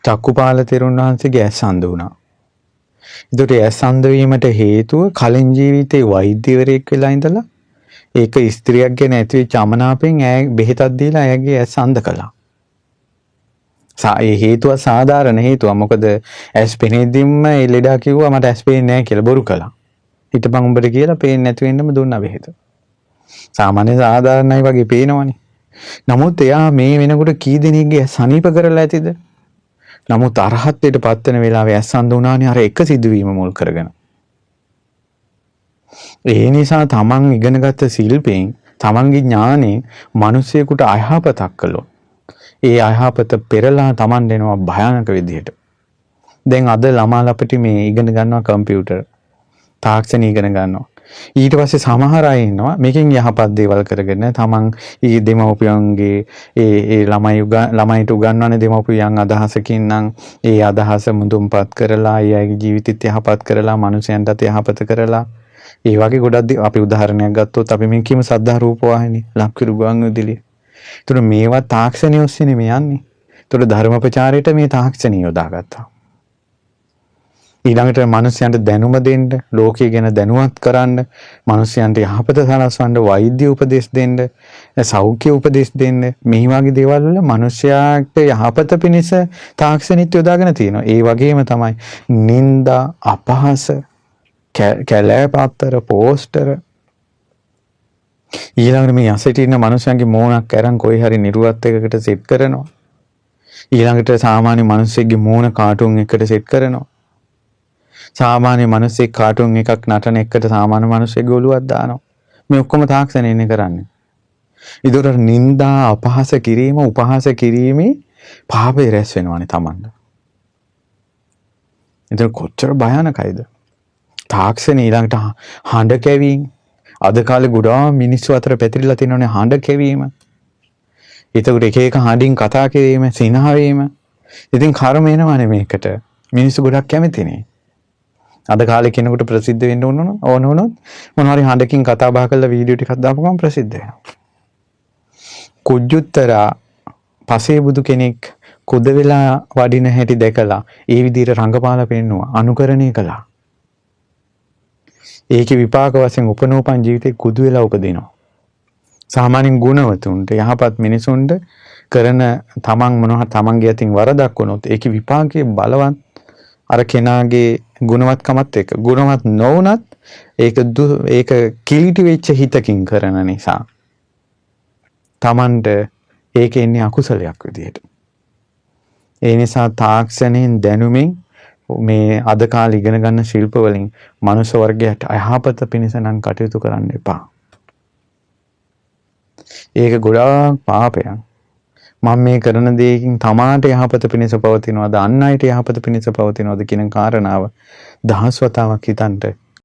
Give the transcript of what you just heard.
චක්කුපාල තෙරුන් වහන්සේගේ ඇස් අන්ධ වුණා. ඒකට ඇස් අන්ධ වීමට හේතුව කලින් ජීවිතේ වෛද්‍යවරයෙක් වෙලා ඉඳලා ඒක ස්ත්‍රියක් ගැන ඇතිවෙච්ච අමනාපෙන් ඈ බෙහෙතක් දීලා ඇයගේ ඇස් අන්ධ කළා. ඒ හේතුව සාධාරණ හේතුව. මොකද ඇස් පෙනෙද්දිම ඒ ලෙඩා කිව්වා මට ඇස් පේන්නේ නැහැ කියලා බොරු කළා. හිටපන් උඹට කියලා පේන්නේ නැති වෙන්නම දුන්නා බෙහෙත. සාමාන්‍ය සාධාරණයි වගේ පේනවනේ. නමුත් එයා මේ වෙනකොට කී දෙනෙක්ගේ සනීප කරලා ඇතිද? නමුත් අරහත්ත්වයට පත් වෙන වෙලාවේ ඇස් අන්ධ වුණානේ අර එක සිදුවීම මුල් කරගෙන. ඒ නිසා තමන් ඉගෙනගත්ත ශිල්පයෙන් තමන්ගේ ඥාණයෙන් මිනිසෙකුට අයහපතක් කළොත් ඒ අයහපත පෙරලා තමන් දෙනවා භයානක විදිහට. දැන් අද ළමා අපිට මේ ඉගෙන ගන්නවා කම්පියුටර් තාක්ෂණ ඉගෙන ගන්නවා. ඊට පස්සේ සමහර අය ඉන්නවා මේකෙන් යහපත් දේවල් කරගෙන තමන් ඊ දෙමව්පියන්ගේ ඒ ළමයිට උගන්වන දෙමව්පියන් අදහසකින් නම් ඒ අදහස මුදුන්පත් කරලා ඒ අයගේ ජීවිතයත් යහපත් කරලා මනුස්සයන්ටත් යහපත කරලා ඒ වගේ ගොඩක් අපි උදාහරණයක් ගත්තොත් අපි මේ කියමු සද්ධා රූප වාහිනිය ලක්විරු ගුවන් විදුලිය. ඒතර මේවා තාක්ෂණය ඔස්සේ මේ යන්නේ. ඒතර ධර්ම ප්‍රචාරයට මේ තාක්ෂණය යොදාගත්තා. ඊළඟට මිනිස්යන්ට දැනුම දෙන්න, ලෝකය ගැන දැනුවත් කරන්න, මිනිස්යන්ට යහපත සලස්වන්න වෛද්‍ය උපදෙස් දෙන්න, සෞඛ්‍ය උපදෙස් දෙන්න, මේ වගේ දේවල් වල මිනිස්යාට යහපත පිණිස තාක්ෂණිත් යොදාගෙන තියෙනවා. ඒ වගේම තමයි නිന്ദා, අපහාස, කැලෑපත්තර, පෝස්ටර ඊළඟට මේ යසට ඉන්න මිනිස්යන්ගේ මූණක් අරන් කොයි හරි නිරුවත් එකකට සෙට් කරනවා. ඊළඟට සාමාන්‍ය මිනිස්සෙක්ගේ මූණ කාටුන් එකකට සෙට් කරනවා. සාමාන්‍ය මිනිස්සෙක් කාටුන් එකක් නටන එකට සාමාන්‍ය මිනිස්සෙක්ගේ ඔළුවක් දානවා. මේ ඔක්කොම තාක්ෂණයෙන් කරන්නේ. ඒතර නිന്ദා, අපහාස කිරීම, උපහාස කිරීමේ පාපේ රැස් වෙනවානේ Tamanne. ඒතර කොච්චර භයානකයිද? තාක්ෂණ ඊළඟට හඬ කැවීම. අද කාලේ ගොඩාක් මිනිස්සු අතර පැතිරිලා තියෙනවානේ හඬ කැවීම. ඒතකොට එක එක හඬින් කතා කිරීම, සිනහ වීම. ඉතින් කර්ම එනවානේ මේකට. මිනිස්සු ගොඩක් කැමතිනේ. අද කාලේ කෙනෙකුට ප්‍රසිද්ධ වෙන්න ඕන වුණොත් මොනවා හරි හඬකින් කතා බහ කරලා වීඩියෝ ටිකක් දාපුවම ප්‍රසිද්ධ වෙනවා. කුජුත්තරා පසේ බුදු කෙනෙක් කුද වෙලා වඩින හැටි දැකලා ඒ විදිහට රංගපාලා පෙන්නුවා, අනුකරණය කළා. ඒකේ විපාක වශයෙන් උපනෝපන් ජීවිතේ කුදු වෙලා උපදිනවා. සාමාන්‍යයෙන් ගුණවතුන්ට යහපත් මිනිසුන්ට කරන තමන් මොනවා තමන්ගේ අතින් වරදක් වුණොත් ඒකේ විපාකයේ බලවත් අර කෙනාගේ ගුණවත්කමත් එක්ක ගුණවත් නොවුනත් ඒක කිලිටි වෙච්ච හිතකින් කරන නිසා තමන්ට ඒක එන්නේ අකුසලයක් විදියට. ඒ නිසා තාක්ෂණයෙන් දැනුමින් මේ අද කාලේ ඉගෙන ගන්න ශිල්ප වලින් මනුෂ්‍ය වර්ගයට අයහපත පිණිස නම් කටයුතු කරන්න එපා. ඒක ගොඩාක් පාපයක්. මම මේ කරන දේකින් තමාට යහපත පිණිස පවතිනවද, අන් අයට යහපත පිණිස පවතිනවද කියන කාරණාව දහස් වතාවක් හිතන්න